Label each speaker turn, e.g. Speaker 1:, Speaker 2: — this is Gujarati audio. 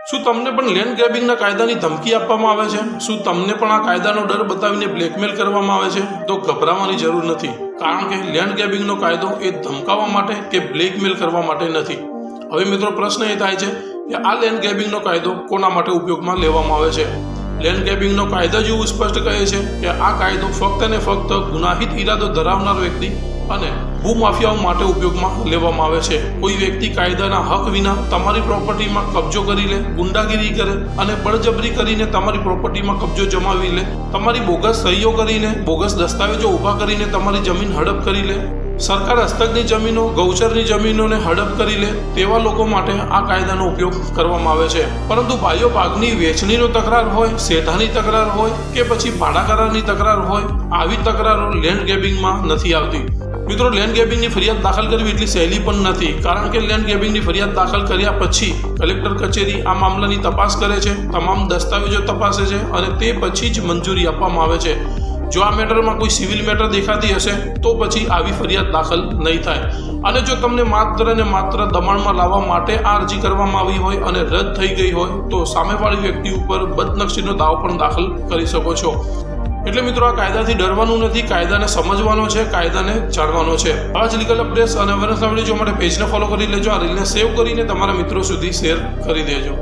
Speaker 1: શું તમને પણ લેન્ડ ગ્રેબિંગના કાયદાની ધમકી આપવામાં આવે છે? શું તમને પણ આ કાયદાનો ડર બતાવીને બ્લેકમેલ કરવામાં આવે છે? તો ગભરાવાની જરૂર નથી, કારણ કે લેન્ડ ગ્રેબિંગનો કાયદો એ ધમકાવવા માટે કે બ્લેકમેલ કરવા માટે નથી. હવે મિત્રો પ્રશ્ન એ થાય છે કે આ લેન્ડ ગ્રેબિંગનો કાયદો કોના માટે ઉપયોગમાં લેવામાં આવે છે? લેન્ડ ગ્રેબિંગનો કાયદો જ એવું સ્પષ્ટ કહે છે કે આ કાયદો ફક્ત ને ફક્ત ગુનાહિત ઈરાદો ધરાવનાર વ્યક્તિ અને ભૂમાફિયાઓ માટે ઉપયોગમાં લેવામાં આવે છે. કોઈ વ્યક્તિ કાયદાના હક વિના તમારી પ્રોપર્ટીમાં કબજો કરી લે, ગુંડાગીરી કરે અને બળજબરી કરીને તમારી પ્રોપર્ટીમાં કબજો જમાવી લે, તમારી બોગસ સહીઓ કરીને, બોગસ દસ્તાવેજો ઊભા કરીને તમારી જમીન હડપ કરી લે, સરકાર હસ્તકની જમીનો, ગૌચરની જમીનોને હડપ કરી લે, તેવા લોકો માટે આ કાયદાનો ઉપયોગ કરવામાં આવે છે. પરંતુ બાહ્ય ભાગની વેચણીનો તકરાર હોય, શેઠાની તકરાર હોય કે પછી ભાડા કરારની તકરાર હોય, આવી તકરારો લેન્ડ ગ્રેબિંગમાં નથી આવતી. મિત્રો, લેન્ડ ગ્રેબિંગની ફરિયાદ દાખલ કરવી એટલી સહેલી પણ નથી, કારણ કે લેન્ડ ગ્રેબિંગની ફરિયાદ દાખલ કર્યા પછી કલેક્ટર કચેરી આ મામલાની તપાસ કરે છે, તમામ દસ્તાવેજો તપાસે છે અને તે પછી જ મંજૂરી આપવામાં આવે છે. જો આ મેટરમાં કોઈ સિવિલ મેટર દેખાતી હશે તો પછી આવી ફરિયાદ દાખલ નહીં થાય. અને જો તમને માત્ર ને માત્ર દબાણમાં લાવવા માટે આ અરજી કરવામાં આવી હોય અને રદ થઈ ગઈ હોય તો સામેવાળી વ્યક્તિ ઉપર બદનક્ષીનો દાવો પણ દાખલ કરી શકો છો. એટલે મિત્રો, આ કાયદાથી ડરવાનું નથી, કાયદાને સમજવાનો છે, કાયદાને જાણવાનો છે. આવા જ લીગલ અપડેટ્સ અને અવેરનેસના વિડીયો માટે પેજને ફોલો કરી લેજો. આ રીલને સેવ કરીને તમારા મિત્રો સુધી શેર કરી દેજો.